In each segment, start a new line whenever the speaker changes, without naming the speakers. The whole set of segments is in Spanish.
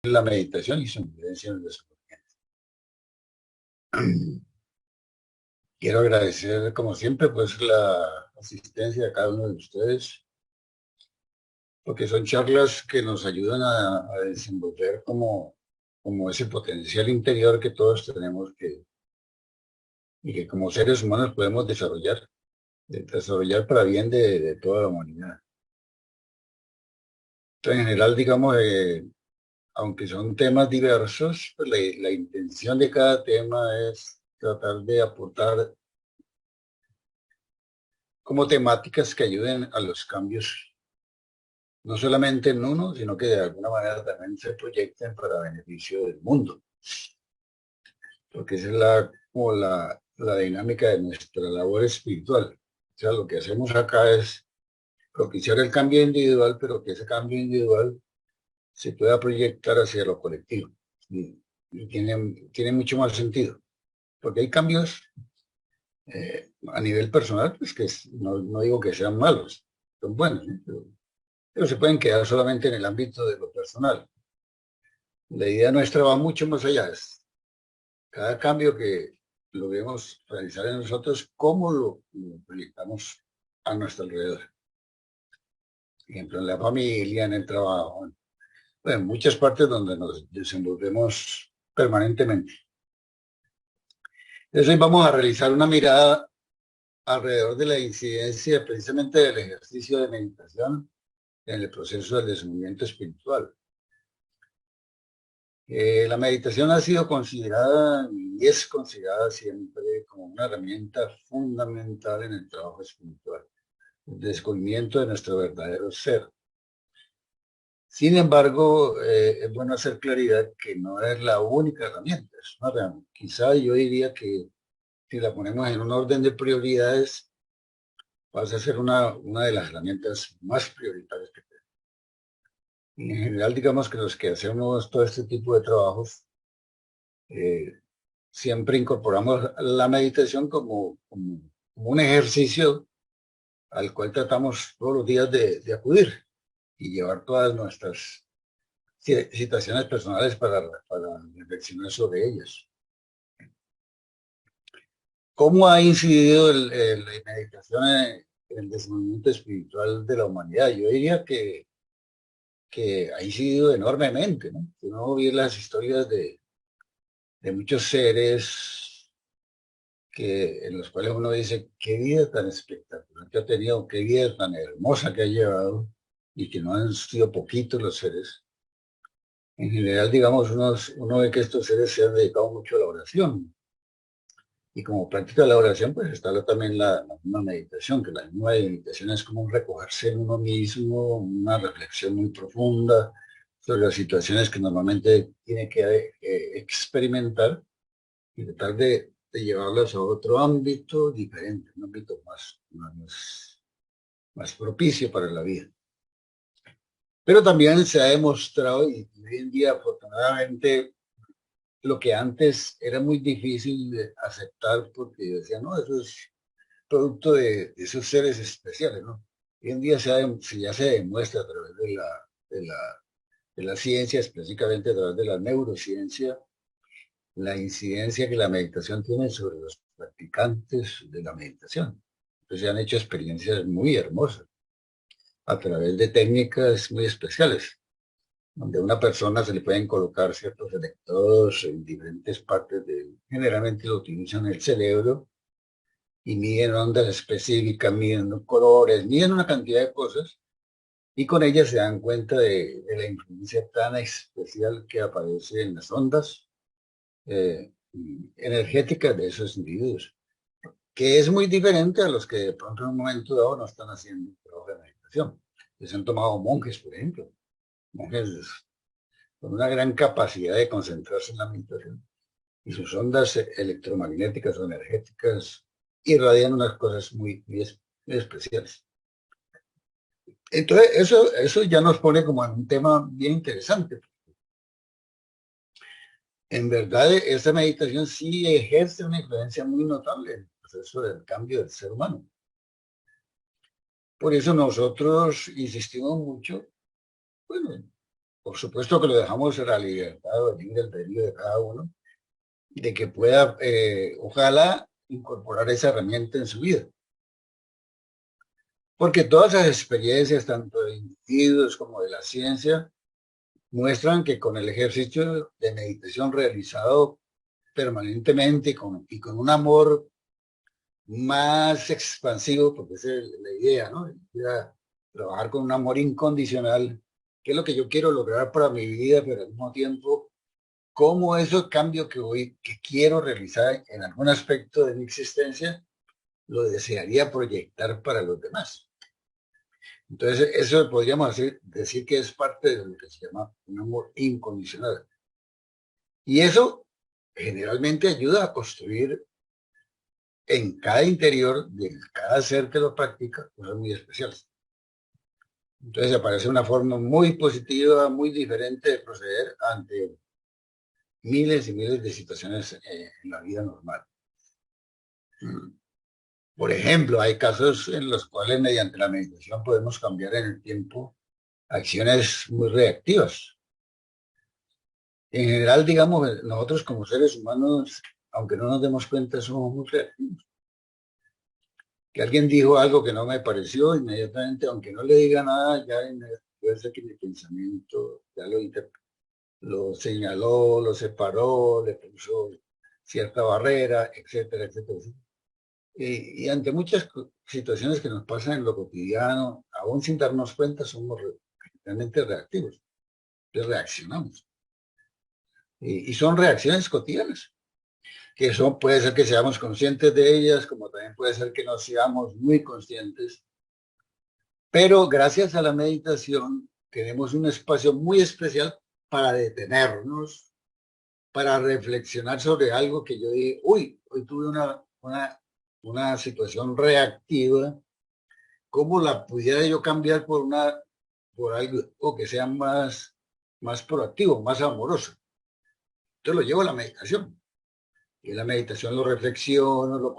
la meditación y su influencia en el descubrimiento. Quiero agradecer, como siempre, pues la asistencia de cada uno de ustedes, porque son charlas que nos ayudan a desenvolver como ese potencial interior que todos tenemos y que como seres humanos podemos desarrollar para bien de toda la humanidad. Entonces, en general, digamos, aunque son temas diversos, pues la intención de cada tema es tratar de aportar como temáticas que ayuden a los cambios, no solamente en uno, sino que de alguna manera también se proyecten para beneficio del mundo, porque esa es como la dinámica de nuestra labor espiritual. O sea, lo que hacemos acá es propiciar el cambio individual, pero que ese cambio individual se pueda proyectar hacia lo colectivo. Y tiene mucho más sentido, porque hay cambios a nivel personal, pues no digo que sean malos, son buenos, ¿no? Pero se pueden quedar solamente en el ámbito de lo personal. La idea nuestra va mucho más allá. Cada cambio que logremos realizar en nosotros, cómo lo proyectamos a nuestro alrededor. Por ejemplo, en la familia, en el trabajo, en muchas partes donde nos desenvolvemos permanentemente. Entonces hoy vamos a realizar una mirada alrededor de la incidencia precisamente del ejercicio de meditación en el proceso del descubrimiento espiritual. La meditación ha sido considerada y es considerada siempre como una herramienta fundamental en el trabajo espiritual, el descubrimiento de nuestro verdadero ser. Sin embargo, es bueno hacer claridad que no es la única herramienta, es una herramienta. Quizá yo diría que si la ponemos en un orden de prioridades, pasa a ser una de las herramientas más prioritarias que tenemos. Y en general, digamos que los que hacemos todo este tipo de trabajos, eh, siempre incorporamos la meditación como un ejercicio al cual tratamos todos los días de acudir y llevar todas nuestras situaciones personales para reflexionar sobre ellas. ¿Cómo ha incidido la meditación en el desarrollo espiritual de la humanidad? Yo diría que ha incidido enormemente, ¿no? Uno ve las historias de muchos seres en los cuales uno dice, qué vida tan espectacular que ha tenido, qué vida tan hermosa que ha llevado, y que no han sido poquitos los seres. En general, digamos, uno ve que estos seres se han dedicado mucho a la oración, y como práctica de la oración, pues está también la misma meditación, que la misma meditación es como un recogerse en uno mismo, una reflexión muy profunda sobre las situaciones que normalmente tiene que experimentar y tratar de llevarlas a otro ámbito diferente, un ámbito más propicio para la vida. Pero también se ha demostrado, y hoy en día afortunadamente, lo que antes era muy difícil de aceptar porque decían, no, eso es producto de esos seres especiales, ¿no? Hoy en día ya se demuestra a través de la ciencia, específicamente a través de la neurociencia, la incidencia que la meditación tiene sobre los practicantes de la meditación. Entonces se han hecho experiencias muy hermosas a través de técnicas muy especiales, donde a una persona se le pueden colocar ciertos electrodos en diferentes partes generalmente lo utilizan el cerebro y miden ondas específicas, miden colores, miden una cantidad de cosas y con ellas se dan cuenta de la influencia tan especial que aparece en las ondas energéticas de esos individuos, que es muy diferente a los que de pronto en un momento dado no están haciendo un trabajo de meditación. Les han tomado monjes, por ejemplo, monjes con una gran capacidad de concentrarse en la meditación y sus ondas electromagnéticas o energéticas irradian unas cosas muy especiales. Entonces, eso ya nos pone como en un tema bien interesante. En verdad, esta meditación sí ejerce una influencia muy notable en el proceso del cambio del ser humano. Por eso nosotros insistimos mucho, bueno, por supuesto que lo dejamos a la libertad o al libre albedrío de cada uno, de que pueda, ojalá, incorporar esa herramienta en su vida. Porque todas las experiencias, tanto de individuos como de la ciencia, muestran que con el ejercicio de meditación realizado permanentemente y con un amor más expansivo, porque esa es la idea, ¿no? Trabajar con un amor incondicional, que es lo que yo quiero lograr para mi vida, pero al mismo tiempo, cómo esos cambios que quiero realizar en algún aspecto de mi existencia, lo desearía proyectar para los demás. Entonces, eso podríamos decir que es parte de lo que se llama un amor incondicional. Y eso generalmente ayuda a construir en cada interior de cada ser que lo practica cosas muy especiales. Entonces aparece una forma muy positiva, muy diferente de proceder ante miles y miles de situaciones en la vida normal. Por ejemplo, hay casos en los cuales mediante la meditación podemos cambiar en el tiempo acciones muy reactivas. En general, digamos, nosotros como seres humanos, aunque no nos demos cuenta, somos muy reactivos. Que alguien dijo algo que no me pareció, inmediatamente, aunque no le diga nada, ya puede ser que mi pensamiento ya lo señaló, lo separó, le puso cierta barrera, etcétera, etcétera. Y ante muchas situaciones que nos pasan en lo cotidiano, aún sin darnos cuenta, somos realmente reactivos, reaccionamos. Y son reacciones cotidianas, que son, puede ser que seamos conscientes de ellas, como también puede ser que no seamos muy conscientes. Pero gracias a la meditación tenemos un espacio muy especial para detenernos, para reflexionar sobre algo que yo dije, uy, hoy tuve una situación reactiva, ¿cómo la pudiera yo cambiar por algo que sea más proactivo, más amoroso? Entonces lo llevo a la meditación. Y en la meditación lo reflexiono,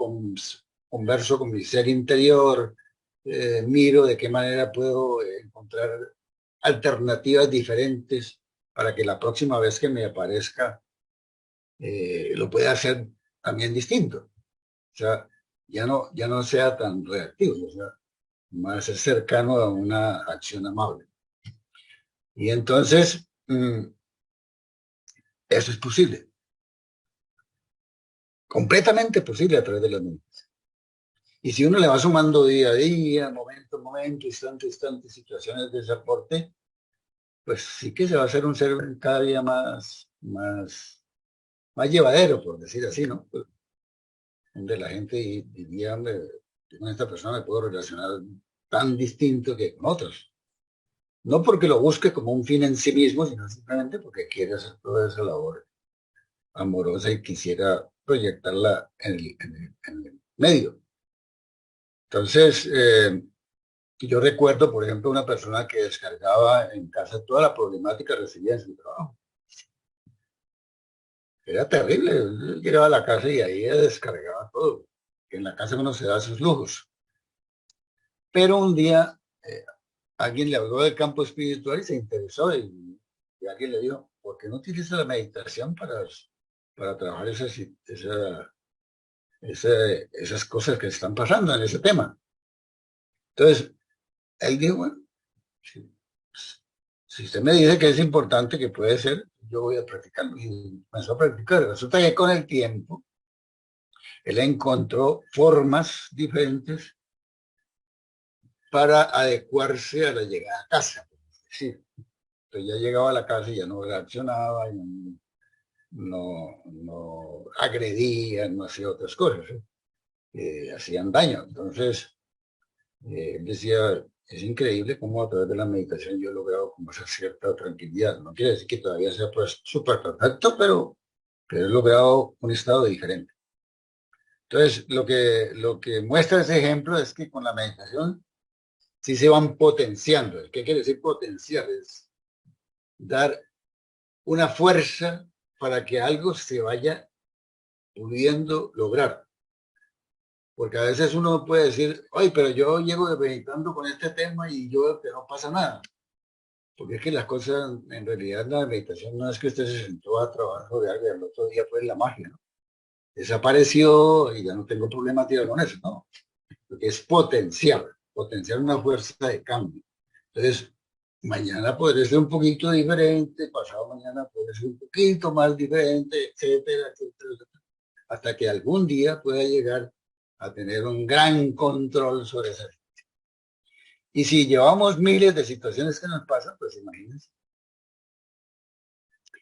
converso con mi ser interior, miro de qué manera puedo encontrar alternativas diferentes para que la próxima vez que me aparezca lo pueda hacer también distinto. O sea, ya no sea tan reactivo, o sea, más cercano a una acción amable. Y entonces, eso es posible, completamente posible a través de la mente. Y si uno le va sumando día a día, momento a momento, instante a instante, situaciones de ese aporte, pues sí que se va a hacer un ser cada día más llevadero, por decir así, ¿no? Pues, donde la gente diría, hombre, con esta persona me puedo relacionar tan distinto que con otros. No porque lo busque como un fin en sí mismo, sino simplemente porque quiere hacer toda esa labor amorosa y quisiera proyectarla en el medio. Entonces, yo recuerdo, por ejemplo, una persona que descargaba en casa toda la problemática que recibía en su trabajo. Era terrible. Yo llegaba a la casa y ahí descargaba todo. Que en la casa uno se da sus lujos. Pero un día alguien le habló del campo espiritual y se interesó y alguien le dijo, ¿por qué no utiliza la meditación para trabajar esas cosas que están pasando en ese tema? Entonces, él dijo, bueno, si, si usted me dice que es importante, que puede ser, yo voy a practicarlo. Y comenzó a practicar. Resulta que con el tiempo, él encontró formas diferentes para adecuarse a la llegada a casa. Es decir, entonces ya llegaba a la casa y ya no reaccionaba, y no agredía, no hacía otras cosas, hacían daño. Entonces, él decía, es increíble cómo a través de la meditación yo he logrado como esa cierta tranquilidad. No quiere decir que todavía sea pues súper perfecto, pero he logrado un estado diferente. Entonces, lo que muestra ese ejemplo es que con la meditación sí se van potenciando. ¿Qué quiere decir potenciar? Es dar una fuerza para que algo se vaya pudiendo lograr. Porque a veces uno puede decir, oye, pero yo llego meditando con este tema y yo veo que no pasa nada. Porque es que las cosas, en realidad la meditación no es que usted se sentó a trabajar sobre algo y al otro día fue la magia, ¿no? Desapareció y ya no tengo problema tío, con eso, ¿no? Porque es potenciar una fuerza de cambio. Entonces, mañana puede ser un poquito diferente, pasado mañana puede ser un poquito más diferente, etcétera, etcétera, etcétera, hasta que algún día pueda llegar a tener un gran control sobre esa. Y si llevamos miles de situaciones que nos pasan, pues imagínense,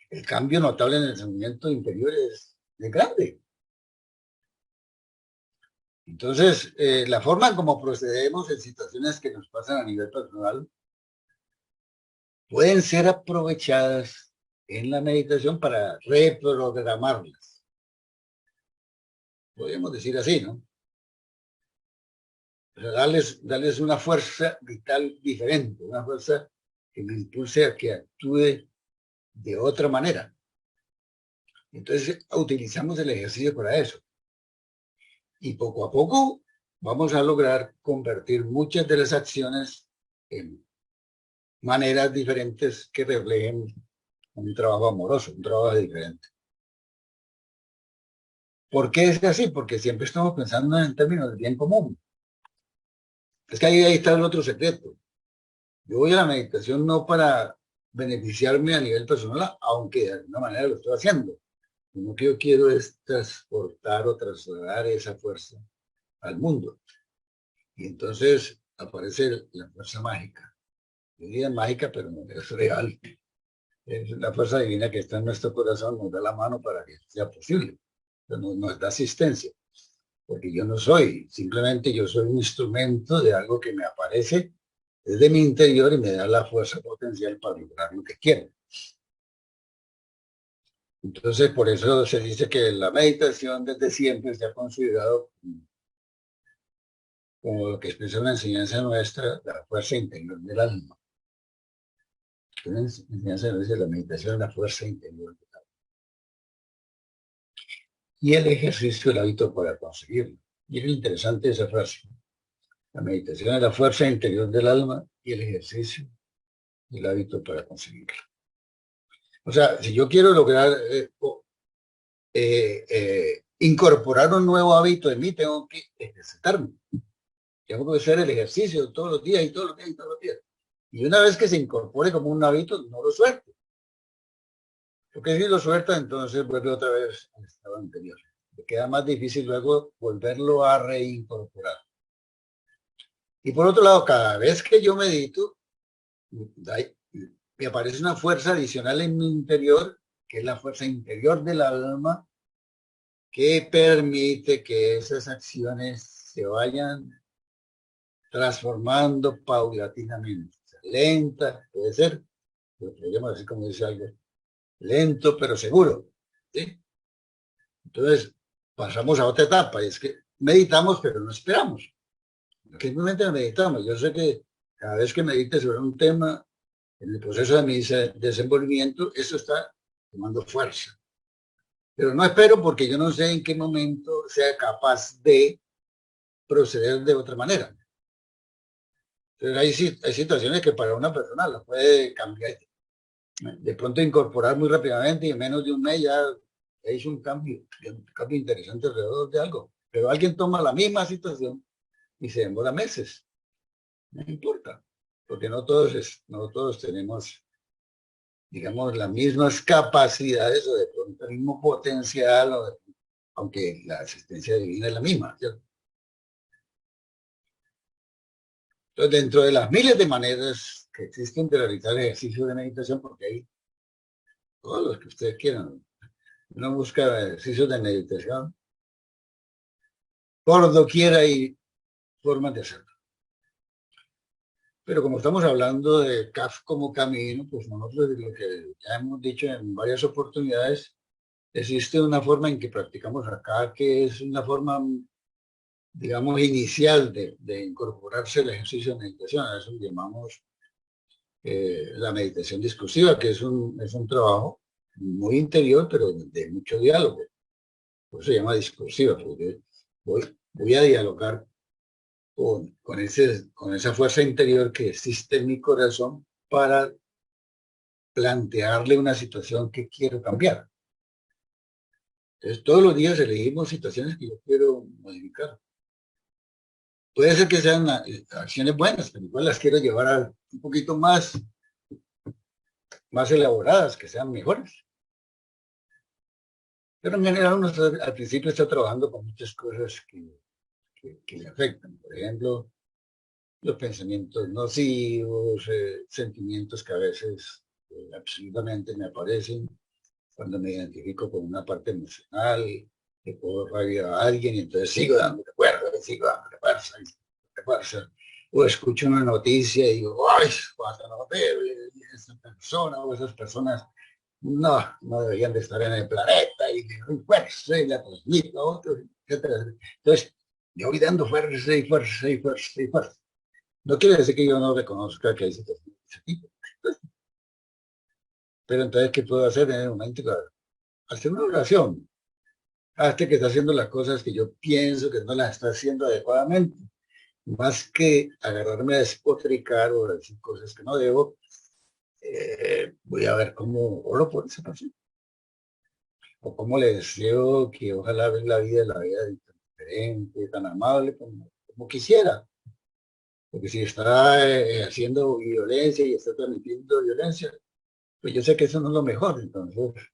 el cambio notable en el sentimiento interior es grande. Entonces, la forma en como procedemos en situaciones que nos pasan a nivel personal pueden ser aprovechadas en la meditación para reprogramarlas. Podríamos decir así, ¿no? O sea, darles una fuerza vital diferente, una fuerza que me impulse a que actúe de otra manera. Entonces, utilizamos el ejercicio para eso. Y poco a poco vamos a lograr convertir muchas de las acciones en maneras diferentes que reflejen un trabajo amoroso, un trabajo diferente. ¿Por qué es así? Porque siempre estamos pensando en términos de bien común. Es que ahí está el otro secreto. Yo voy a la meditación no para beneficiarme a nivel personal, aunque de alguna manera lo estoy haciendo. Lo que yo quiero es transportar o trasladar esa fuerza al mundo. Y entonces aparece la fuerza mágica. Yo diría mágica, pero no es real. Es la fuerza divina que está en nuestro corazón, nos da la mano para que sea posible. Nos da asistencia. Porque yo no soy, simplemente yo soy un instrumento de algo que me aparece desde mi interior y me da la fuerza potencial para lograr lo que quiero. Entonces, por eso se dice que la meditación desde siempre se ha considerado como lo que expresa una enseñanza nuestra, la fuerza interior del alma. Una enseñanza nuestra, la meditación es la fuerza interior del alma. Y el ejercicio, el hábito para conseguirlo. Y es interesante esa frase. La meditación es la fuerza interior del alma y el ejercicio, el hábito para conseguirlo. O sea, si yo quiero lograr incorporar un nuevo hábito en mí, tengo que ejercitarme. Tengo que hacer el ejercicio todos los días y todos los días y todos los días. Y una vez que se incorpore como un hábito, no lo suelto. Porque si lo suelta, entonces vuelve otra vez al estado anterior. Me queda más difícil luego volverlo a reincorporar. Y por otro lado, cada vez que yo medito, me aparece una fuerza adicional en mi interior, que es la fuerza interior del alma, que permite que esas acciones se vayan transformando paulatinamente. O sea, lenta, puede ser, pero podríamos decir como dice algo, lento pero seguro. ¿Sí? Entonces, pasamos a otra etapa, y es que meditamos, pero no esperamos. Simplemente meditamos. Yo sé que cada vez que medite sobre un tema, en el proceso de mi desenvolvimiento, eso está tomando fuerza. Pero no espero porque yo no sé en qué momento sea capaz de proceder de otra manera. Entonces hay situaciones que para una persona la puede cambiar, de pronto incorporar muy rápidamente y en menos de un mes ya hizo un cambio interesante alrededor de algo. Pero alguien toma la misma situación y se demora meses. No importa, porque no todos tenemos, digamos, las mismas capacidades o de pronto el mismo potencial, aunque la asistencia divina es la misma, ¿cierto? Entonces, dentro de las miles de maneras que existen de realizar ejercicio de meditación, porque hay todos los que ustedes quieran, uno busca ejercicios de meditación, por doquier hay formas de hacerlo. Pero como estamos hablando de CAF como camino, pues nosotros lo que ya hemos dicho en varias oportunidades, existe una forma en que practicamos acá, que es una forma, digamos, inicial de incorporarse el ejercicio de meditación. A eso llamamos la meditación discursiva, que es un trabajo muy interior, pero de mucho diálogo. Por eso se llama discursiva, porque voy a dialogar con esa fuerza interior que existe en mi corazón para plantearle una situación que quiero cambiar. Entonces, todos los días elegimos situaciones que yo quiero modificar. Puede ser que sean acciones buenas, pero igual las quiero llevar a un poquito más elaboradas, que sean mejores. Pero en general uno al principio está trabajando con muchas cosas que le afectan. Por ejemplo, los pensamientos nocivos, sentimientos que a veces absolutamente me aparecen cuando me identifico con una parte emocional, que puedo rabia a alguien y entonces sigo dándole cuerda, sigo dándole fuerza. O escucho una noticia y digo, ¡ay, cuánta horrible! Esa persona o esas personas no deberían de estar en el planeta y le doy fuerza y la transmito a otros, etcétera. Entonces, yo voy dando fuerza y fuerza y fuerza y fuerza. No quiere decir que yo no reconozca que hay situaciones de ese tipo. Pero entonces, ¿qué puedo hacer en el momento? Hacer una oración. Hasta que está haciendo las cosas que yo pienso que no las está haciendo adecuadamente. Más que agarrarme a despotricar o a decir cosas que no debo, voy a ver cómo oro por esa persona. O cómo le deseo que ojalá ver la vida tan diferente, tan amable como quisiera. Porque si está haciendo violencia y está transmitiendo violencia, pues yo sé que eso no es lo mejor. Entonces,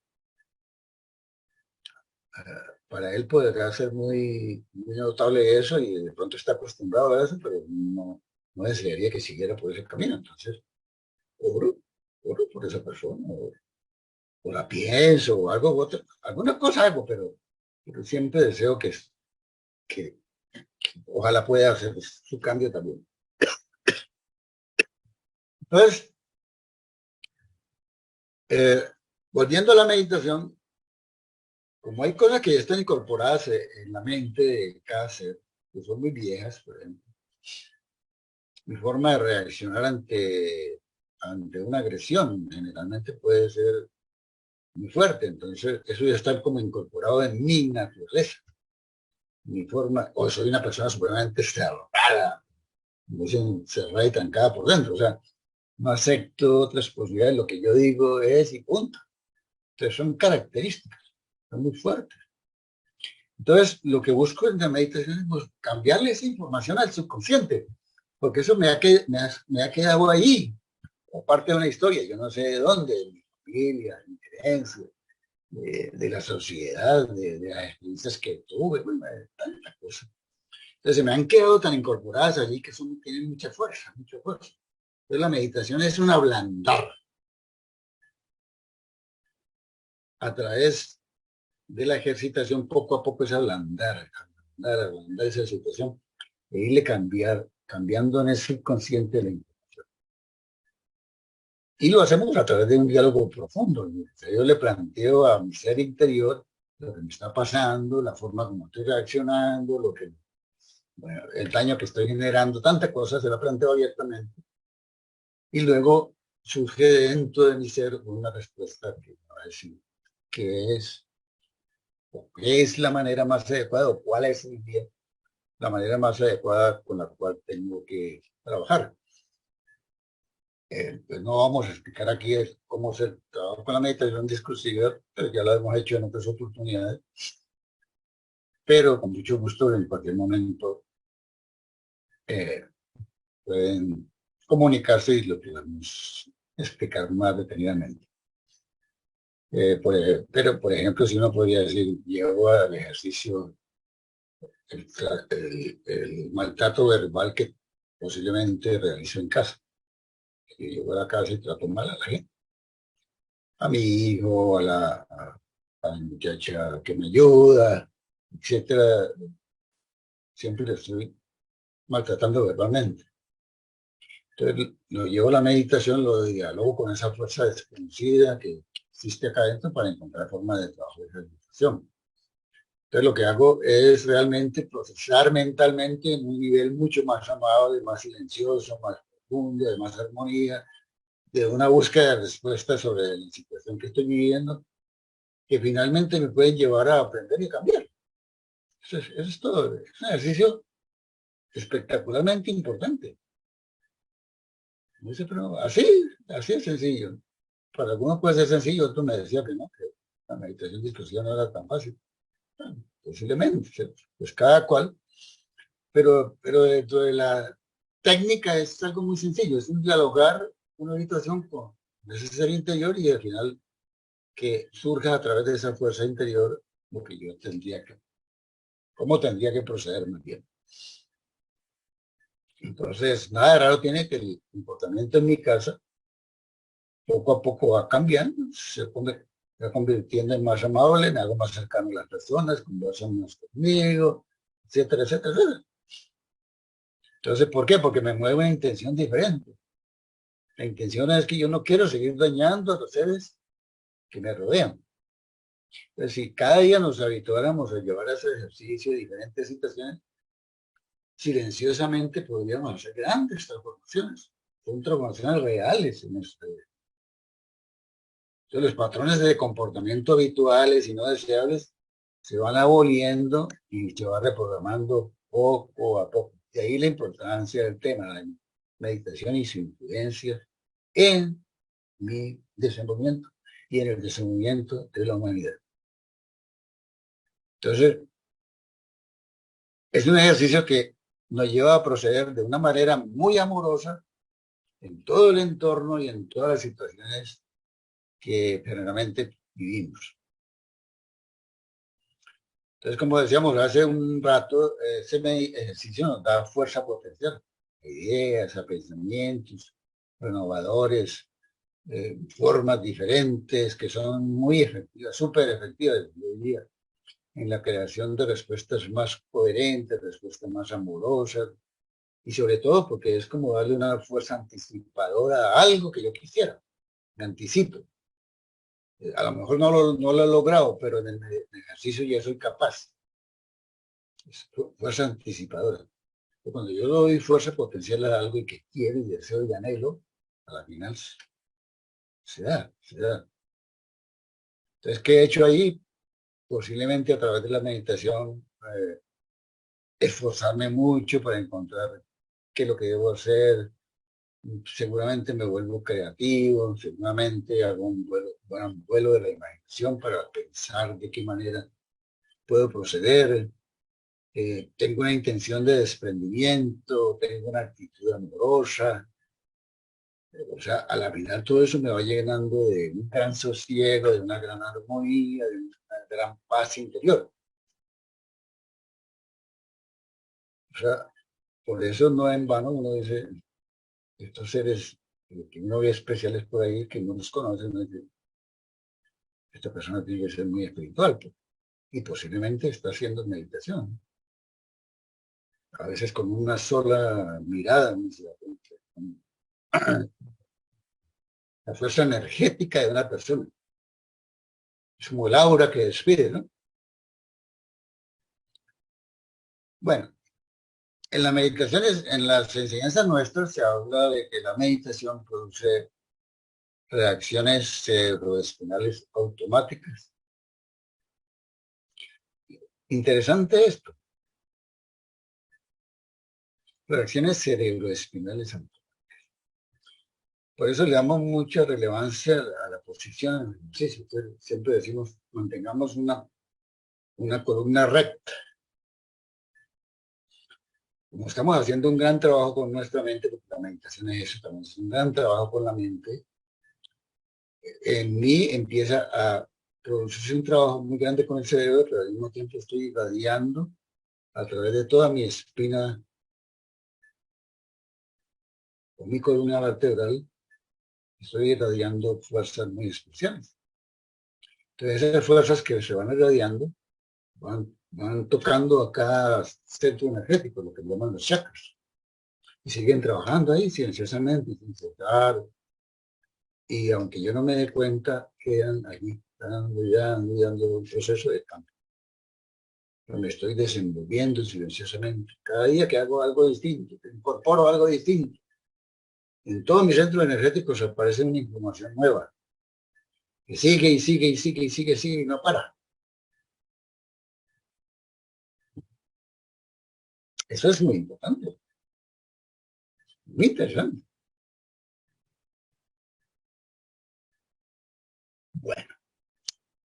para él podrá ser muy notable eso y de pronto está acostumbrado a eso, pero no desearía que siguiera por ese camino. Entonces, oro, oro por esa persona, o la pienso, o algo, alguna cosa hago, pero siempre deseo que ojalá pueda hacer su cambio también. Entonces, eh, volviendo a la meditación, como hay cosas que ya están incorporadas en la mente de cada ser, que son muy viejas, por ejemplo, mi forma de reaccionar ante una agresión generalmente puede ser muy fuerte, entonces eso ya está como incorporado en mi naturaleza, mi forma, o soy una persona supremamente cerrada, muy cerrada y trancada por dentro, o sea, no acepto otras posibilidades, lo que yo digo es y punto. Entonces son características, son muy fuertes. Entonces, lo que busco en la meditación es pues, cambiarle esa información al subconsciente, porque eso me ha quedado ahí, o parte de una historia, yo no sé de dónde, de mi familia, de mi creencia, de la sociedad, de las experiencias que tuve, bueno, de tantas cosas. Entonces, se me han quedado tan incorporadas allí que son, tienen mucha fuerza, mucha fuerza. Entonces, la meditación es un ablandar a través de la ejercitación, poco a poco es ablandar esa situación e irle cambiando en el subconsciente la información. Y lo hacemos a través de un diálogo profundo. O sea, yo le planteo a mi ser interior lo que me está pasando, la forma como estoy reaccionando, bueno, el daño que estoy generando, tantas cosas, se la planteo abiertamente. Y luego surge dentro de mi ser una respuesta que va a decir qué es, o qué es la manera más adecuada, o cuál es la manera más adecuada con la cual tengo que trabajar. Pues no vamos a explicar aquí cómo se trabaja con la meditación discursiva, pero ya lo hemos hecho en otras oportunidades, pero con mucho gusto en cualquier momento eh, pueden comunicarse y lo podemos explicar más detenidamente. Pero, por ejemplo, si uno podría decir, llevo al ejercicio el maltrato verbal que posiblemente realizo en casa. Que llego a la casa y trato mal a la gente, a mi hijo, a la muchacha que me ayuda, etcétera. Siempre le estoy maltratando verbalmente. Entonces, lo llevo a la meditación, lo dialogo con esa fuerza desconocida que existe acá adentro para encontrar formas de trabajo de meditación. Entonces lo que hago es realmente procesar mentalmente en un nivel mucho más amable, más silencioso, más profundo, de más armonía, de una búsqueda de respuestas sobre la situación que estoy viviendo, que finalmente me pueden llevar a aprender y cambiar. Eso es todo. Es un ejercicio espectacularmente importante. Pero así es sencillo. para algunos puede ser sencillo, otros me decían que no, que la meditación discursiva no era tan fácil. Bueno, posiblemente, ¿cierto? Pues cada cual, pero dentro de la técnica es algo muy sencillo, es un dialogar una meditación con ese ser interior y al final que surja a través de esa fuerza interior lo que yo tendría que, cómo tendría que proceder más bien. Entonces, nada de raro tiene que el comportamiento en mi casa poco a poco va cambiando, va convirtiendo en más amable, me hago más cercano a las personas, conversan más conmigo, etcétera, etcétera, etcétera. Entonces, ¿por qué? Porque me mueve una intención diferente. La intención es que yo no quiero seguir dañando a los seres que me rodean. Entonces, si cada día nos habituáramos a llevar a ese ejercicio de diferentes situaciones, silenciosamente podríamos hacer grandes transformaciones. Son transformaciones reales en nuestra vida. Entonces, los patrones de comportamiento habituales y no deseables se van aboliendo y se va reprogramando poco a poco. De ahí la importancia del tema de la meditación y su influencia en mi desenvolvimiento y en el desenvolvimiento de la humanidad. Entonces, es un ejercicio que nos lleva a proceder de una manera muy amorosa en todo el entorno y en todas las situaciones que generalmente vivimos. Entonces, como decíamos hace un rato, ese ejercicio nos da fuerza potencial, a ideas, a pensamientos renovadores, formas diferentes que son muy efectivas, súper efectivas, yo diría, en la creación de respuestas más coherentes, respuestas más amorosas, y sobre todo porque es como darle una fuerza anticipadora a algo que yo quisiera, me anticipo. A lo mejor no lo he logrado, pero en el ejercicio ya soy capaz. Es fuerza anticipadora. Cuando yo doy fuerza potencial a algo y que quiero y deseo y anhelo, a la final se da, se da. Entonces, ¿qué he hecho ahí? Posiblemente a través de la meditación, esforzarme mucho para encontrar qué es lo que debo hacer. Seguramente me vuelvo creativo, seguramente hago un vuelo de la imaginación para pensar de qué manera puedo proceder. Tengo una intención de desprendimiento, tengo una actitud amorosa. O sea, a la final todo eso me va llenando de un gran sosiego, de una gran armonía, de una gran paz interior. O sea, por eso no en vano uno dice, estos seres que uno ve especiales por ahí, que no los conocen, uno dice, esta persona tiene que ser muy espiritual, pues, y posiblemente está haciendo meditación. A veces con una sola mirada, uno se da cuenta, con la fuerza energética de una persona. Es como el aura que despide, ¿no? Bueno, en las meditaciones, en las enseñanzas nuestras se habla de que la meditación produce reacciones cerebroespinales automáticas. Interesante esto, reacciones cerebroespinales automáticas. Por eso le damos mucha relevancia a la posición en el ejercicio. Siempre decimos, mantengamos una columna recta. Como estamos haciendo un gran trabajo con nuestra mente, porque la meditación es eso, también es un gran trabajo con la mente, en mí empieza a producirse un trabajo muy grande con el cerebro, pero al mismo tiempo estoy irradiando a través de toda mi espina o mi columna vertebral, estoy irradiando fuerzas muy especiales. Entonces esas fuerzas que se van irradiando van tocando a cada centro energético, lo que llaman los chakras, y siguen trabajando ahí silenciosamente, sin cesar, y aunque yo no me dé cuenta, quedan allí, dando un proceso de cambio. Pero me estoy desenvolviendo silenciosamente. Cada día que hago algo distinto, que incorporo algo distinto, en todos mis centros energéticos aparece una información nueva, que sigue y sigue y sigue y sigue, sigue y no para. Eso es muy importante, muy interesante.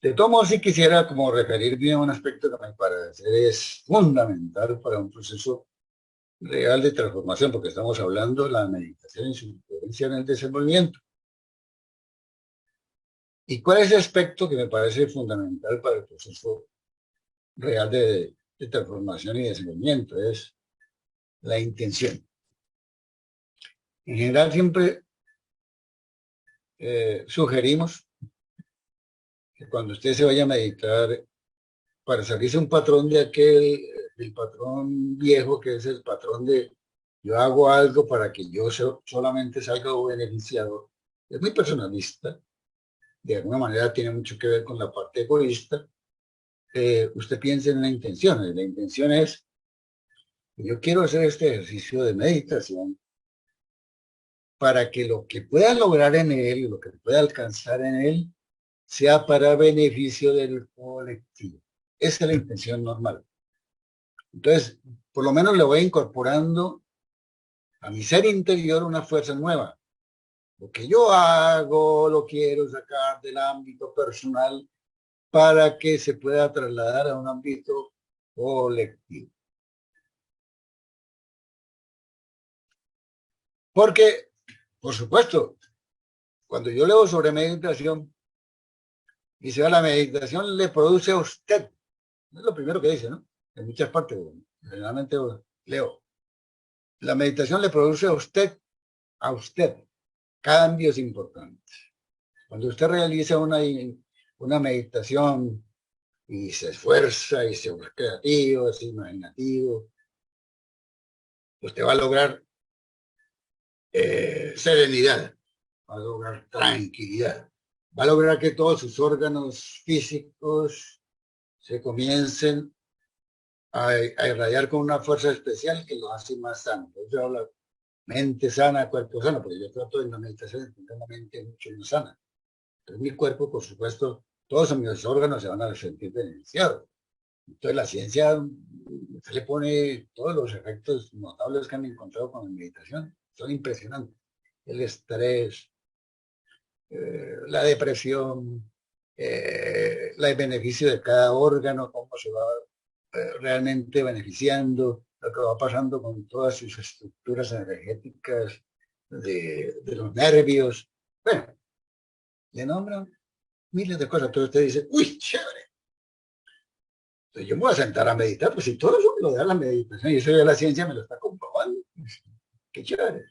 De todos modos, sí quisiera como referirme a un aspecto que me parece es fundamental para un proceso real de transformación, porque estamos hablando de la meditación y su influencia en el desenvolvimiento. ¿Y cuál es ese aspecto que me parece fundamental para el proceso real de transformación y desenvolvimiento? Es la intención. En general siempre sugerimos que cuando usted se vaya a meditar, para salirse un patrón de del patrón viejo, que es el patrón de yo hago algo para que yo solamente salga beneficiado, es muy personalista, de alguna manera tiene mucho que ver con la parte egoísta. Usted piensa en la intención. La intención es, yo quiero hacer este ejercicio de meditación para que lo que pueda lograr en él, lo que pueda alcanzar en él, sea para beneficio del colectivo. Esa es la intención normal. Entonces, por lo menos le voy incorporando a mi ser interior una fuerza nueva. Lo que yo hago lo quiero sacar del ámbito personal para que se pueda trasladar a un ámbito colectivo. Porque, por supuesto, cuando yo leo sobre meditación, dice, la meditación le produce a usted. Es lo primero que dice, ¿no? En muchas partes, generalmente leo. La meditación le produce a usted, cambios importantes. Cuando usted realiza una meditación y se esfuerza y se vuelve creativo, es imaginativo, usted va a lograr serenidad, va a lograr tranquilidad, va a lograr que todos sus órganos físicos se comiencen a irradiar con una fuerza especial que lo hace más sano. Yo hablo mente sana, cuerpo sano, porque yo trato en la meditación de tener una mente mucho más sana. Entonces mi cuerpo, por supuesto, todos mis órganos se van a sentir beneficiados. Entonces la ciencia se le pone todos los efectos notables que han encontrado con la meditación. Son impresionantes. El estrés, la depresión, el beneficio de cada órgano, cómo se va realmente beneficiando, lo que va pasando con todas sus estructuras energéticas de los nervios. Bueno, le nombran miles de cosas. Entonces usted dice, uy, chévere. Entonces yo me voy a sentar a meditar, pues si todo eso me lo da la meditación y eso ya la ciencia me lo está comprobando. Qué chévere.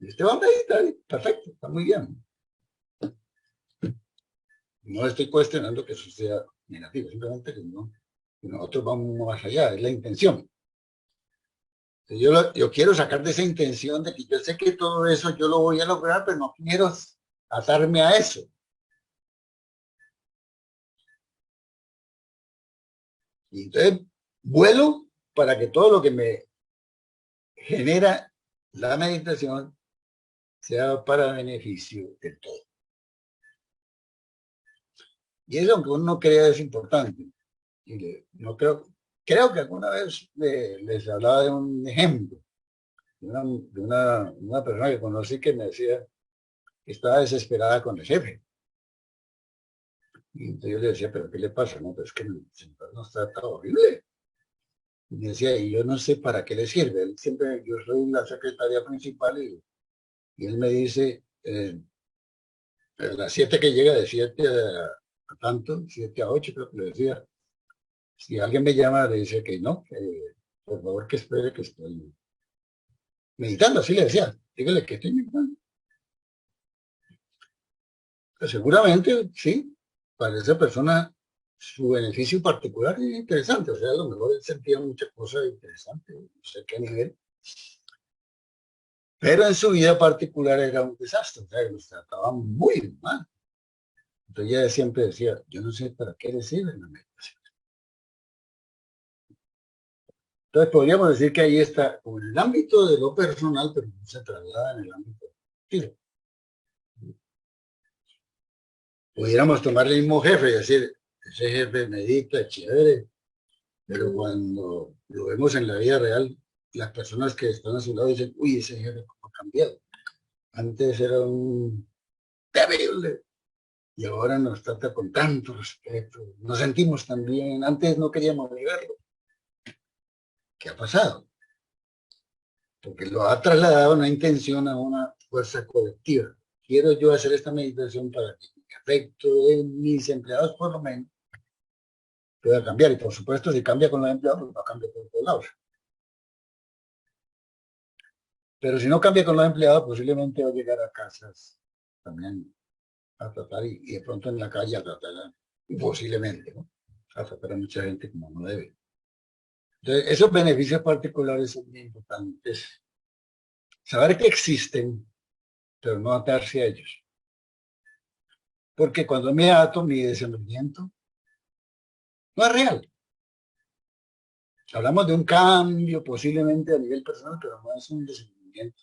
Y usted va a meditar, perfecto, está muy bien. No estoy cuestionando que eso sea negativo, simplemente que nosotros vamos más allá, es la intención. Yo quiero sacar de esa intención de que yo sé que todo eso yo lo voy a lograr, pero no quiero atarme a eso. Y entonces vuelo para que todo lo que me genera la meditación sea para beneficio de todo. Y eso, aunque uno no crea, es importante. No creo que alguna vez les hablaba de un ejemplo, una persona que conocí que me decía que estaba desesperada con el jefe. Y entonces yo le decía, ¿pero qué le pasa? No, pero es que el señor nos trata horrible. Y me decía, y yo no sé para qué le sirve. Él siempre, yo soy la secretaria principal y él me dice, a las 7 que llega, de 7 a tanto, 7 a 8 creo que le decía, si alguien me llama, le dice que no, que por favor que espere que estoy meditando, así le decía, dígale que estoy meditando. Pues seguramente, sí, para esa persona su beneficio particular es interesante, o sea, a lo mejor él sentía muchas cosas interesantes, no sé qué nivel, pero en su vida particular era un desastre, o sea, los trataba muy mal. Entonces ella siempre decía, yo no sé para qué le sirve la meditación. Entonces podríamos decir que ahí está, como en el ámbito de lo personal, pero no se traslada en el ámbito colectivo. Pudiéramos tomar el mismo jefe y decir, ese jefe medita, chévere, pero cuando lo vemos en la vida real, las personas que están a su lado dicen, uy, ese jefe ha cambiado. Antes era un terrible, y ahora nos trata con tanto respeto, nos sentimos tan bien, antes no queríamos ni verlo. ¿Qué ha pasado? Porque lo ha trasladado una intención a una fuerza colectiva. Quiero yo hacer esta meditación para que el efecto de mis empleados, por lo menos, pueda cambiar. Y por supuesto, si cambia con los empleados, pues no cambia por todos lados. Pero si no cambia con los empleados, posiblemente va a llegar a casas también a tratar y de pronto en la calle a tratar, posiblemente, ¿no? A tratar a mucha gente como no debe. Entonces, esos beneficios particulares son muy importantes. Saber que existen, pero no atarse a ellos. Porque cuando me ato, mi desenvolvimiento no es real. Hablamos de un cambio posiblemente a nivel personal, pero no es un desenvolvimiento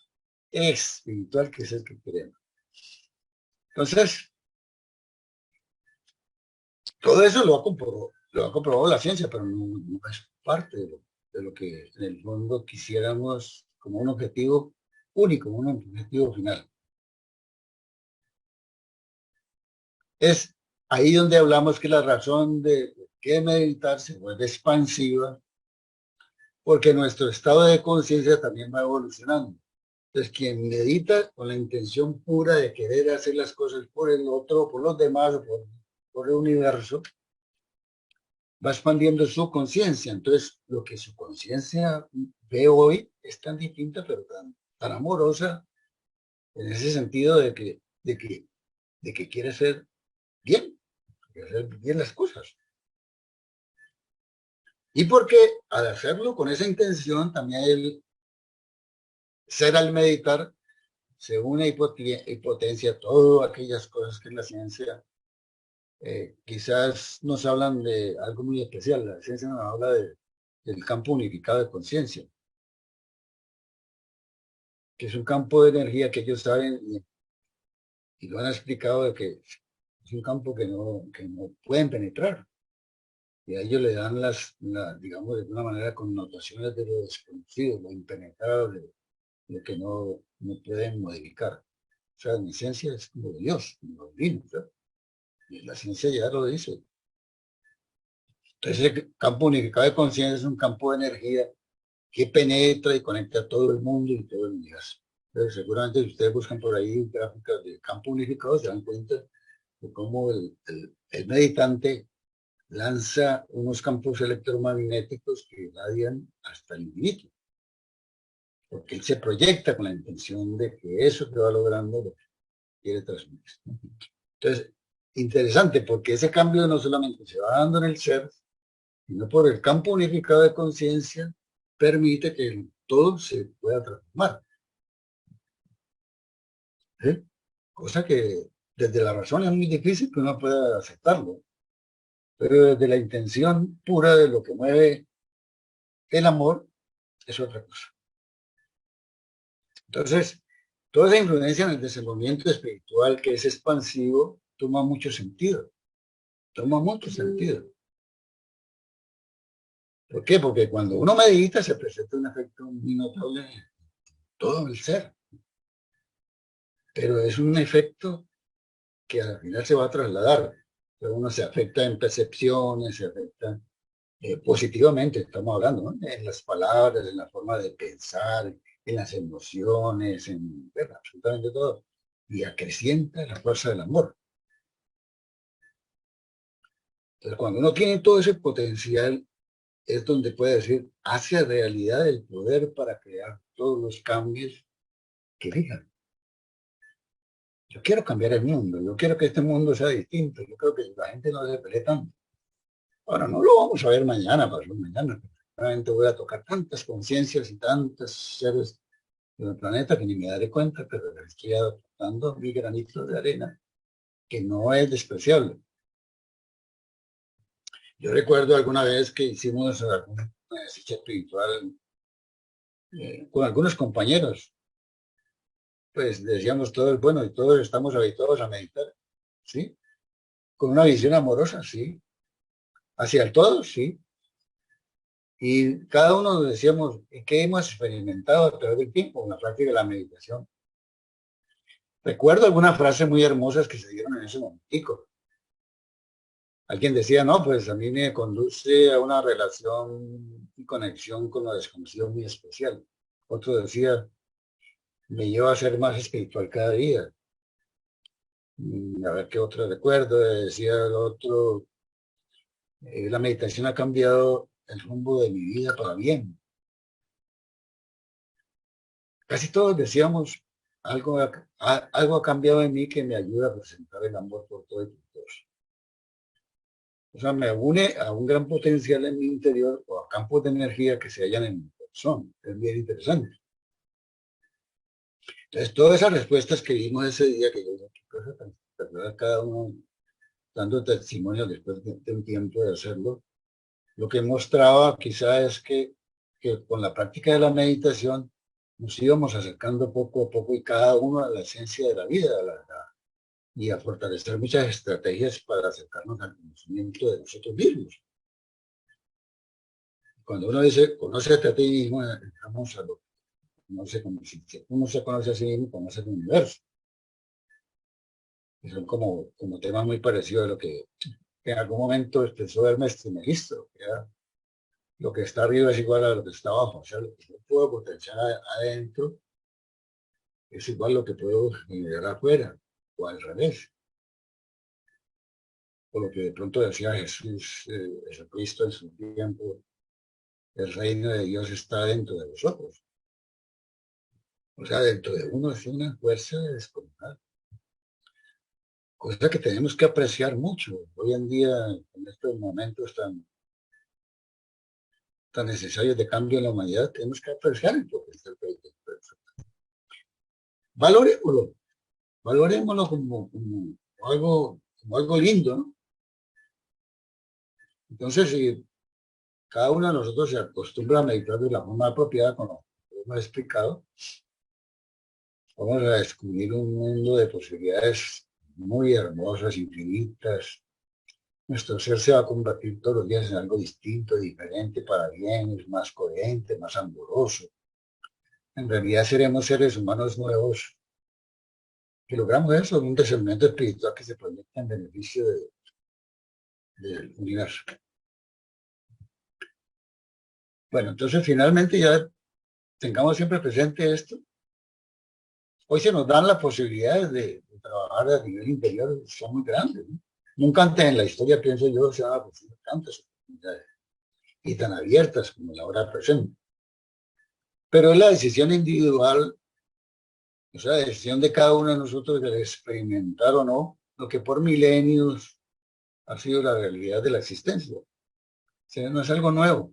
espiritual que es el que queremos. Entonces, todo eso lo ha comprobado la ciencia, pero no es parte de lo que en el fondo quisiéramos como un objetivo único, un objetivo final. Es ahí donde hablamos que la razón de que meditar se vuelve expansiva, porque nuestro estado de conciencia también va evolucionando. Entonces, quien medita con la intención pura de querer hacer las cosas por el otro, por los demás, por el universo, va expandiendo su conciencia. Entonces, lo que su conciencia ve hoy es tan distinta, pero tan amorosa, en ese sentido de que quiere ser bien, quiere hacer bien las cosas. Y porque al hacerlo con esa intención, también el ser al meditar se une y potencia todas aquellas cosas que en la ciencia quizás nos hablan de algo muy especial. La ciencia nos habla del campo unificado de conciencia, que es un campo de energía que ellos saben y lo han explicado de que es un campo que no pueden penetrar. Y a ellos le dan digamos, de alguna manera, connotaciones de lo desconocido, lo impenetrable, lo que no pueden modificar. O sea, en esencia es como Dios, como divino, ¿verdad? Y la ciencia ya lo dice. Entonces, el campo unificado de conciencia es un campo de energía que penetra y conecta a todo el mundo y todo el universo. Entonces, seguramente si ustedes buscan por ahí gráficas de campo unificado, se dan cuenta de cómo el meditante lanza unos campos electromagnéticos que irradian hasta el infinito, porque él se proyecta con la intención de que eso que va logrando lo quiere transmitir. Entonces, interesante, porque ese cambio no solamente se va dando en el ser, sino por el campo unificado de conciencia, permite que todo se pueda transformar. ¿Sí? Cosa que desde la razón es muy difícil que uno pueda aceptarlo, pero desde la intención pura de lo que mueve el amor es otra cosa. Entonces, toda esa influencia en el desenvolvimiento espiritual que es expansivo toma mucho sentido, toma mucho sentido. ¿Por qué? Porque cuando uno medita se presenta un efecto muy notable en todo el ser, pero es un efecto que al final se va a trasladar. Pero uno se afecta en percepciones, se afecta positivamente, estamos hablando, ¿no? En las palabras, en la forma de pensar, en las emociones, en bueno, absolutamente todo. Y acrecienta la fuerza del amor. Entonces, cuando uno tiene todo ese potencial, es donde puede decir, hace realidad el poder para crear todos los cambios que digan. Yo quiero cambiar el mundo, yo quiero que este mundo sea distinto, yo creo que la gente no se pelee tanto. Ahora, no lo vamos a ver mañana, pasado mañana. Realmente voy a tocar tantas conciencias y tantos seres del planeta que ni me daré cuenta, pero estoy adoptando mi granito de arena, que no es despreciable. Yo recuerdo alguna vez que hicimos alguna ejercicio espiritual con algunos compañeros, pues decíamos todos, bueno, y todos estamos habituados a meditar, ¿sí? Con una visión amorosa, sí. Hacia el todo, sí. Y cada uno nos decíamos qué hemos experimentado a través del tiempo en la práctica de la meditación. Recuerdo algunas frases muy hermosas que se dieron en ese momentico. Alguien decía, no, pues a mí me conduce a una relación y conexión con lo desconocido muy especial. Otro decía, me lleva a ser más espiritual cada día. A ver qué otro recuerdo. Decía el otro, la meditación ha cambiado el rumbo de mi vida para bien. Casi todos decíamos, algo ha cambiado en mí que me ayuda a presentar el amor por todo y por todos. O sea, me une a un gran potencial en mi interior o a campos de energía que se hallan en mi corazón. Es bien interesante. Entonces, todas esas respuestas que vimos ese día, que yo dije, qué cosa tan espectacular, cada uno dando testimonio después de un tiempo de hacerlo, lo que mostraba quizá es que con la práctica de la meditación nos íbamos acercando poco a poco y cada uno a la esencia de la vida y a fortalecer muchas estrategias para acercarnos al conocimiento de nosotros mismos. Cuando uno dice, conócete a ti mismo, entramos a lo que no se conoce. Si uno se conoce a sí mismo, conoce el universo. Y son como temas muy parecidos a lo que en algún momento expresó Hermes Trismegisto, que era, lo que está arriba es igual a lo que está abajo. O sea, lo que yo puedo potenciar adentro es igual a lo que puedo generar afuera, o al revés. Por lo que de pronto decía Jesús, Jesucristo en su tiempo, el reino de Dios está dentro de vosotros. O sea, dentro de uno es una fuerza descomunal, cosa que tenemos que apreciar mucho. Hoy en día, en estos momentos tan necesarios de cambio en la humanidad, tenemos que apreciar el potencial que hay dentro de nosotros. Valorémoslo, valorémoslo como algo lindo, ¿no? Entonces, si cada uno de nosotros se acostumbra a meditar de la forma apropiada, como hemos explicado, vamos a descubrir un mundo de posibilidades muy hermosas, infinitas. Nuestro ser se va a convertir todos los días en algo distinto, diferente, para bien, es más coherente, más amoroso. En realidad seremos seres humanos nuevos que logramos eso, un desarrollo espiritual que se proyecta en beneficio del universo. Bueno, entonces finalmente ya tengamos siempre presente esto. Hoy se nos dan las posibilidades de trabajar a nivel interior, son muy grandes, ¿no? Nunca antes en la historia, pienso yo, se han ofrecido tantas oportunidades y tan abiertas como la hora presente. Pero es la decisión individual, o sea, la decisión de cada uno de nosotros de experimentar o no lo que por milenios ha sido la realidad de la existencia. O sea, no es algo nuevo.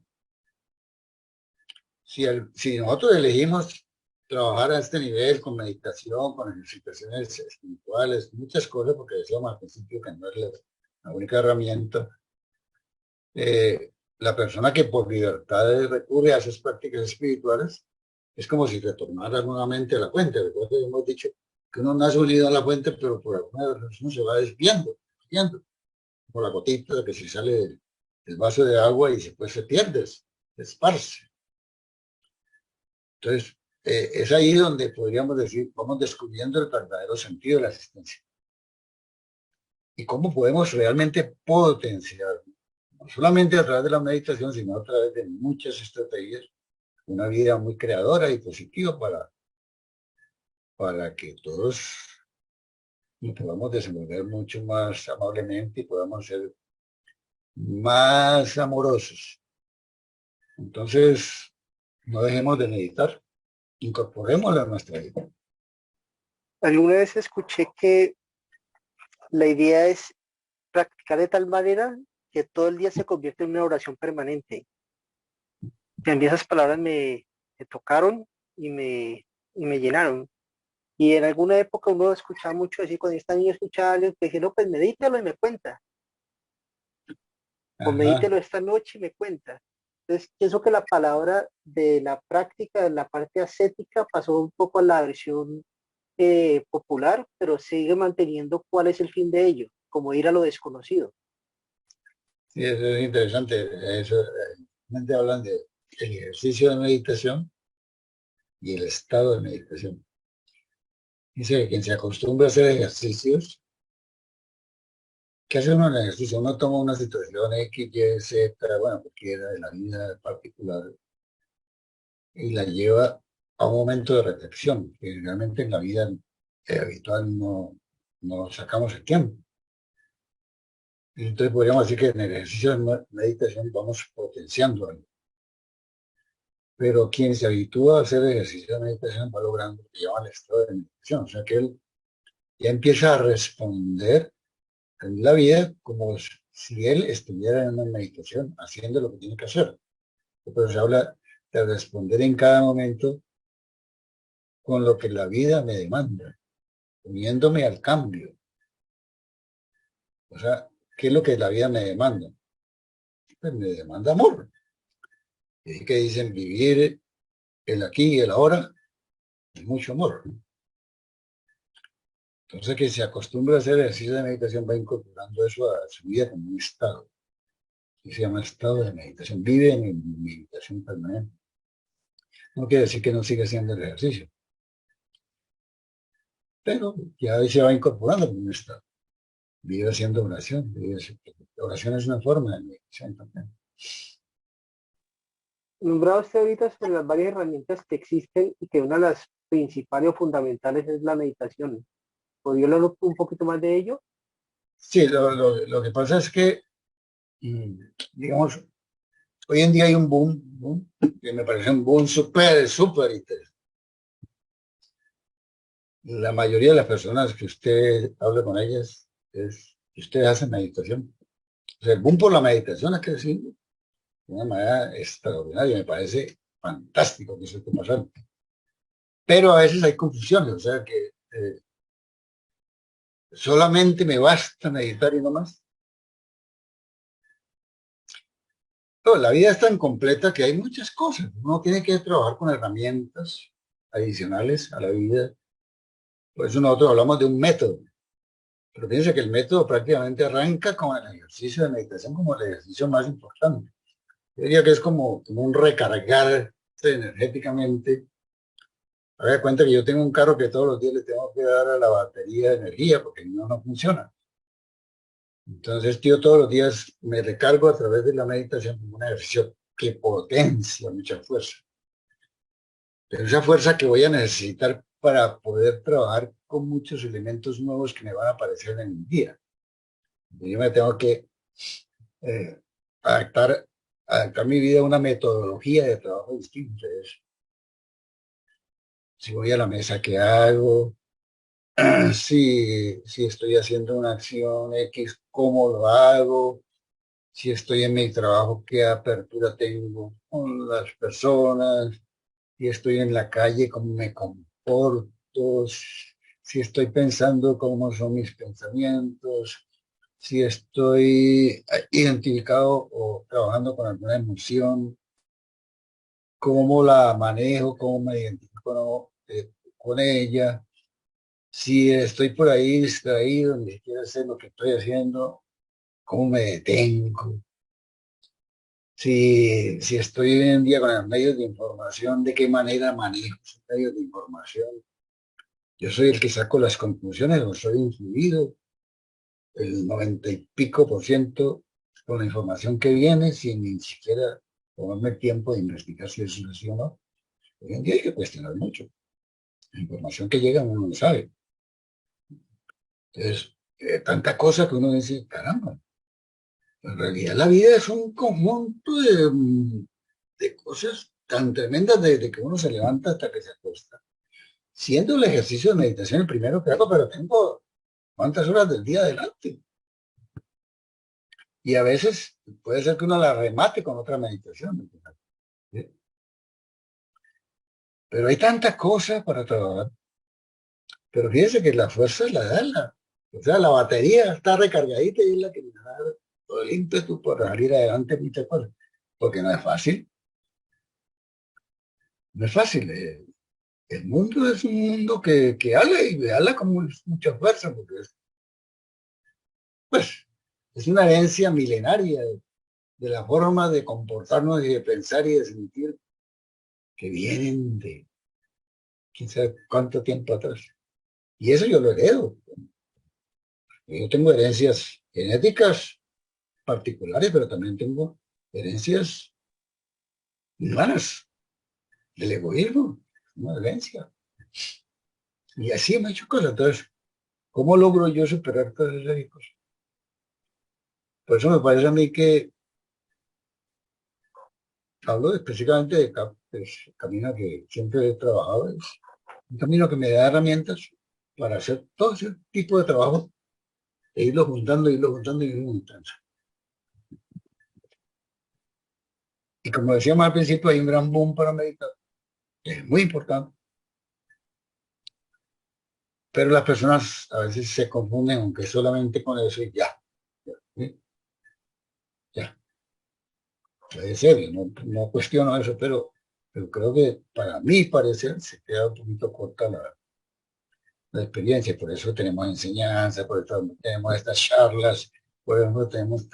Si nosotros elegimos trabajar a este nivel con meditación, con ejercitaciones espirituales, muchas cosas, porque decíamos al principio que no es la única herramienta, la persona que por libertad recurre a esas prácticas espirituales es como si retornara nuevamente a la fuente. Recuerda que hemos dicho que uno nace unido a la fuente, pero por alguna razón se va desviando, como la gotita que se sale del vaso de agua y después se pierde, se esparce. Entonces, es ahí donde podríamos decir, vamos descubriendo el verdadero sentido de la existencia y cómo podemos realmente potenciar, no solamente a través de la meditación, sino a través de muchas estrategias, una vida muy creadora y positiva para que todos nos podamos desenvolver mucho más amablemente y podamos ser más amorosos. Entonces, no dejemos de meditar, incorporémoslo a nuestra vida.
Alguna vez escuché que la idea es practicar de tal manera que todo el día se convierte en una oración permanente. Y a mí esas palabras me tocaron y me llenaron. Y en alguna época uno escuchaba mucho decir, cuando esta niña escuchaba a alguien que dije, no, pues medítelo y me cuenta. O
Ajá.
medítelo esta noche y me cuenta. Entonces, pienso que la palabra de la práctica, de la parte ascética, pasó un poco a la versión popular, pero sigue manteniendo cuál es el fin de ello, como ir a lo desconocido.
Sí, eso es interesante. Eso, realmente hablan del ejercicio de meditación y el estado de meditación. Dice que quien se acostumbra a hacer ejercicios, ¿qué hace uno en el ejercicio? Uno toma una situación X, Y, Z, bueno, cualquiera de la vida particular, y la lleva a un momento de reflexión, que realmente en la vida habitual no sacamos el tiempo. Y entonces podríamos decir que en el ejercicio de meditación vamos potenciando algo. Pero quien se habitúa a hacer ejercicio de meditación va logrando lo que llama el estado de meditación. O sea que él ya empieza a responder en la vida como si él estuviera en una meditación haciendo lo que tiene que hacer. Pero se habla de responder en cada momento con lo que la vida me demanda, uniéndome al cambio. O sea, ¿qué es lo que la vida me demanda? Pues me demanda amor. Y es que dicen vivir el aquí y el ahora es mucho amor. Entonces, que se acostumbra a hacer ejercicio de meditación va incorporando eso a su vida como un estado. Y se llama estado de meditación. Vive en meditación permanente. No quiere decir que no siga haciendo el ejercicio, pero ya se va incorporando como un estado. Vive haciendo oración. Oración es una forma de meditación también.
Nombrado usted ahorita sobre las varias herramientas que existen y que una de las principales o fundamentales es la meditación. ¿Podría hablar un poquito más de ello?
Sí, lo que pasa es que, digamos, hoy en día hay un boom, que me parece un boom súper interesante. La mayoría de las personas que usted habla con ellas es que ustedes hacen meditación. O sea, el boom por la meditación ha crecido de una manera extraordinaria. Me parece fantástico que eso esté pasando. Pero a veces hay confusiones, o sea que solamente me basta meditar y no más. No, la vida es tan completa que hay muchas cosas. Uno tiene que trabajar con herramientas adicionales a la vida. Por eso nosotros hablamos de un método. Pero fíjense que el método prácticamente arranca con el ejercicio de meditación como el ejercicio más importante. Yo diría que es como un recargar energéticamente. Haga de cuenta que yo tengo un carro que todos los días le tengo que dar a la batería de energía porque no funciona. Entonces yo todos los días me recargo a través de la meditación como un ejercicio que potencia mucha fuerza. Pero esa fuerza que voy a necesitar para poder trabajar con muchos elementos nuevos que me van a aparecer en el día. Yo me tengo que eh, adaptar, adaptar mi vida a una metodología de trabajo distinta. Si voy a la mesa, ¿qué hago? Si estoy haciendo una acción X, ¿cómo lo hago? Si estoy en mi trabajo, ¿qué apertura tengo con las personas? Si estoy en la calle, ¿cómo me comporto? Si estoy pensando, ¿cómo son mis pensamientos? Si estoy identificado o trabajando con alguna emoción, ¿cómo la manejo? ¿Cómo me identifico con ella? Si estoy por ahí distraído, ni siquiera sé lo que estoy haciendo, ¿cómo me detengo? Si estoy hoy en día con los medios de información, ¿de qué manera manejo esos medios de información? Yo soy el que saco las conclusiones o soy influido el 90 y pico % con la información que viene sin ni siquiera tomarme el tiempo de investigar si es así o no. Hoy en día hay que cuestionar mucho. La información que llega uno no sabe. Entonces, tanta cosa que uno dice, caramba, en realidad la vida es un conjunto de cosas tan tremendas desde que uno se levanta hasta que se acuesta. Siendo el ejercicio de meditación el primero que hago, pero tengo cuántas horas del día adelante. Y a veces puede ser que uno la remate con otra meditación. ¿Sí? Pero hay tantas cosas para trabajar. Pero fíjese que la fuerza la da o sea, la batería está recargadita y es la que me da todo el ímpetu para salir adelante muchas cosas. Porque no es fácil. No es fácil. El mundo es un mundo que habla y habla con mucha fuerza, porque pues, es una herencia milenaria de la forma de comportarnos y de pensar y de sentir que vienen de quién sabe cuánto tiempo atrás. Y eso yo lo heredo. Yo tengo herencias genéticas particulares, pero también tengo herencias humanas, del egoísmo, una herencia. Y así me he hecho cosas. Entonces, ¿cómo logro yo superar todas esas cosas? Por eso me parece a mí que hablo específicamente de camino que siempre he trabajado, es un camino que me da herramientas para hacer todo ese tipo de trabajo e irlo juntando y irlo juntando. Y como decíamos al principio, hay un gran boom para meditar, es muy importante, pero las personas a veces se confunden, aunque solamente con eso y ya, ¿sí? Ya, puede ser, yo no cuestiono eso, pero creo que para mí parecer se queda un poquito corta la experiencia, por eso tenemos enseñanza, por eso tenemos estas charlas, por eso tenemos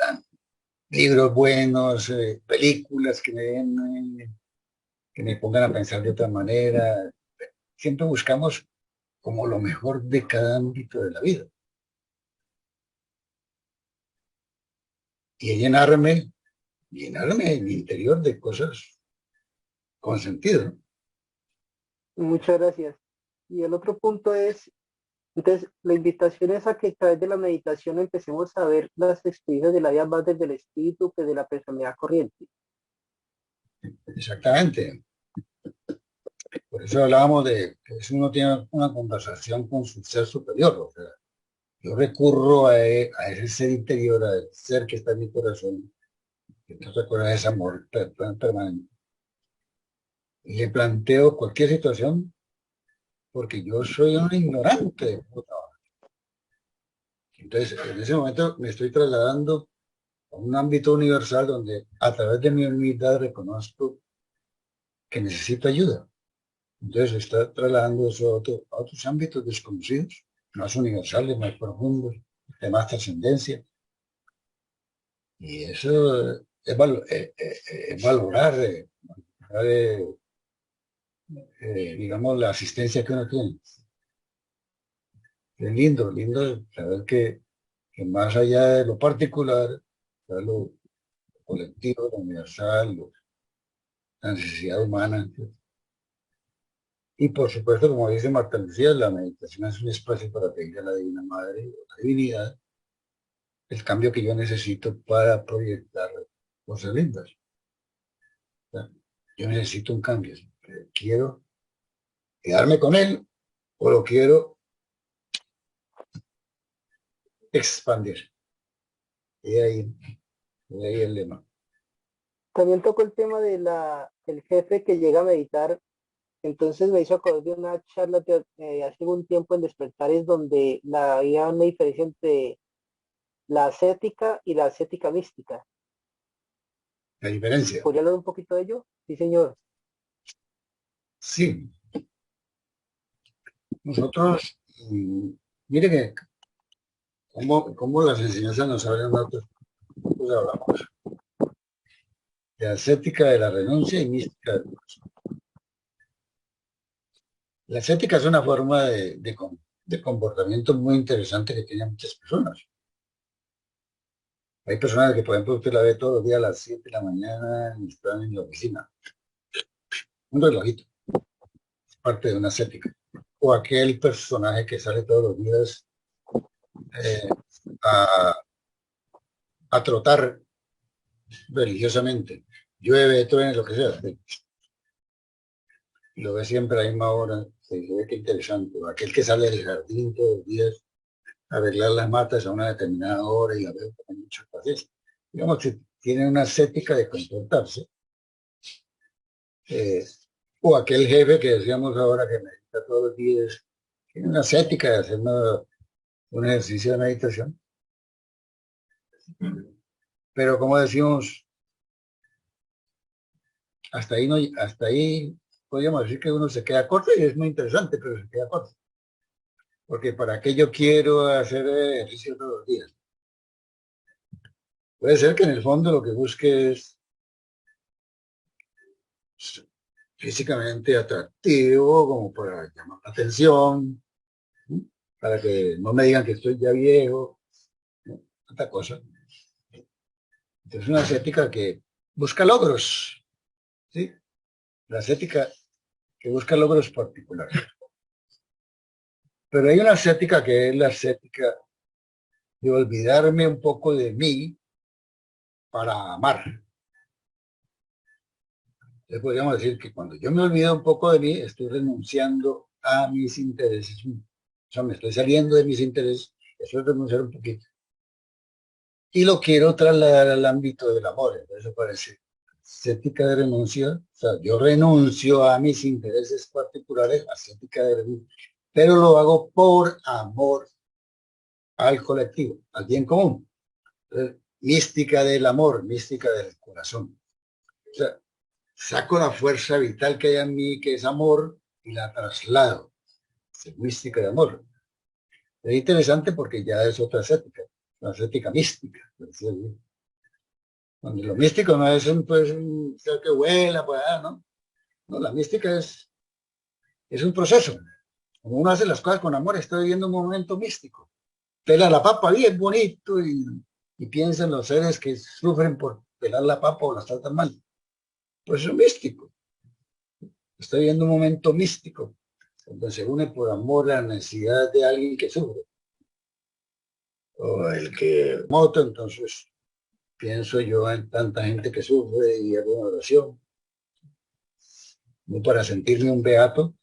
libros buenos, películas que me pongan a pensar de otra manera. Siempre buscamos como lo mejor de cada ámbito de la vida. Y llenarme en mi interior de cosas con sentido.
Muchas gracias. Y el otro punto es, entonces, la invitación es a que a través de la meditación empecemos a ver las experiencias de la vida más desde el espíritu que de la personalidad corriente.
Exactamente. Por eso hablábamos de que si uno tiene una conversación con su ser superior. O sea, yo recurro a ese ser interior, al ser que está en mi corazón, que no recuerda ese amor permanente. Y le planteo cualquier situación porque yo soy un ignorante de cómo trabaja. Entonces, en ese momento me estoy trasladando a un ámbito universal donde a través de mi humildad reconozco que necesito ayuda. Entonces está trasladando eso a otros ámbitos desconocidos, más universales, más profundos, de más trascendencia. Y eso es valorar, digamos, la asistencia que uno tiene. Es lindo, lindo saber que más allá de lo particular, está lo colectivo, lo universal, la necesidad humana. Y por supuesto, como dice Marta Lucía, la meditación es un espacio para pedir a la Divina Madre, a la divinidad, el cambio que yo necesito para proyectar cosas lindas. O sea, yo necesito un cambio. Quiero quedarme con él o lo quiero expandir. Y ahí el lema.
También tocó el tema de el jefe que llega a meditar. Entonces me hizo acordar de una charla de hace un tiempo en Despertares donde había una diferencia entre la ascética y la ascética mística.
La diferencia.
¿Podría hablar un poquito de ello? Sí, señor.
Sí, nosotros, mire que cómo las enseñanzas nos hablan nosotros, pues hablamos de ascética de la renuncia y mística del corazón. La ascética es una forma de comportamiento muy interesante que tienen muchas personas. Hay personas que, por ejemplo, usted la ve todos los días a las 7 de la mañana y están en la oficina. Un relojito, es parte de una ascética. O aquel personaje que sale todos los días eh, a, a trotar religiosamente. Llueve, truene, lo que sea. Y lo ve siempre a la misma hora. Se ve que interesante. O aquel que sale del jardín todos los días a arreglar las matas a una determinada hora y la ve con mucha paciencia. Digamos que tiene una ascética de comportarse. Eh, o aquel jefe que decíamos ahora que medita todos los días, tiene una ascética de hacer un ejercicio de meditación. Pero como decimos, hasta ahí podríamos decir que uno se queda corto y es muy interesante, pero se queda corto. Porque ¿para qué yo quiero hacer ejercicio todos los días? Puede ser que en el fondo lo que busque es físicamente atractivo, como para llamar la atención, ¿sí? para que no me digan que estoy ya viejo, ¿no? Otra cosa. Entonces, una ascética que busca logros, ¿sí? La ascética que busca logros particulares. Pero hay una ascética que es la ascética de olvidarme un poco de mí para amar. Entonces podríamos decir que cuando yo me olvido un poco de mí, estoy renunciando a mis intereses. O sea, me estoy saliendo de mis intereses, eso es renunciar un poquito. Y lo quiero trasladar al ámbito del amor. Entonces parece ascética de renuncia. O sea, yo renuncio a mis intereses particulares, ascética de renuncia, pero lo hago por amor al colectivo, al bien común. Entonces, mística del amor, mística del corazón. O sea, saco la fuerza vital que hay en mí, que es amor, y la traslado. Es mística de amor. Es interesante porque ya es otra ascética, una ascética mística. Donde lo místico no es un ser que vuela, pues, ¿no? No, la mística es un proceso. Como uno hace las cosas con amor, está viviendo un momento místico. Pela la papa bien bonito y piensa en los seres que sufren por pelar la papa o las tratan mal. Pues es místico. Está viviendo un momento místico, donde se une por amor a la necesidad de alguien que sufre. O el que moto, entonces pienso yo en tanta gente que sufre y hago una oración. No para sentirme un beato,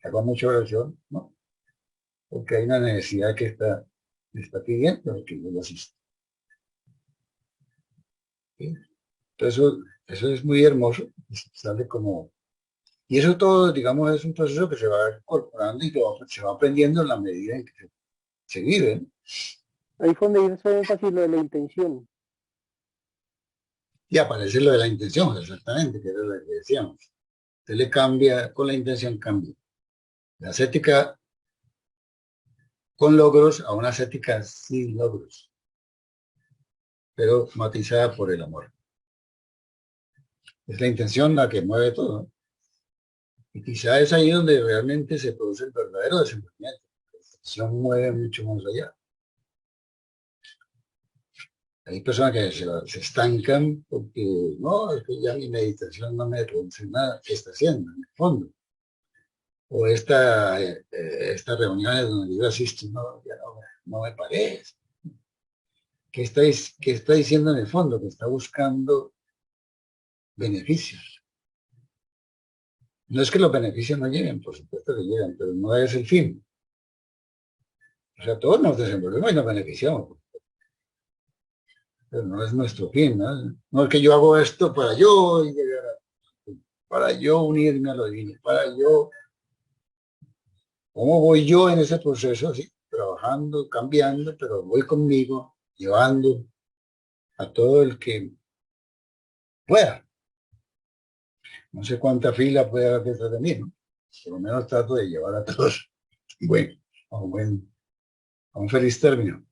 hago mucha oración, ¿no? Porque hay una necesidad que está pidiendo, que yo lo asisto. ¿Sí? Entonces, eso es muy hermoso, sale como... Y eso todo, digamos, es un proceso que se va incorporando y se va aprendiendo en la medida en que se vive, ¿no?
Ahí fue donde hizo énfasis lo de la intención.
Y aparece lo de la intención, exactamente, que era lo que decíamos. Usted le cambia, con la intención cambia. La ascética con logros a una ascética sin logros, pero matizada por el amor. Es la intención la que mueve todo, ¿no? Y quizá es ahí donde realmente se produce el verdadero desenvolvimiento. La intención mueve mucho más allá. Hay personas que se estancan porque no, es que ya mi meditación no me produce nada. ¿Qué está haciendo en el fondo? O estas reuniones donde yo asisto, no, ya no me parece. ¿Qué está diciendo en el fondo? Que está buscando beneficios. No es que los beneficios no lleguen, por supuesto que llegan, pero no es el fin. O sea, todos nos desenvolvemos y nos beneficiamos, pero no es nuestro fin, ¿no? No es que yo hago esto para yo llegar para yo unirme a lo divino, para yo, ¿cómo voy yo en ese proceso? Sí, trabajando, cambiando, pero voy conmigo, llevando a todo el que pueda. No sé cuánta fila puede haber detrás de mí, ¿no? Por lo menos trato de llevar a todos, bueno, a un feliz término.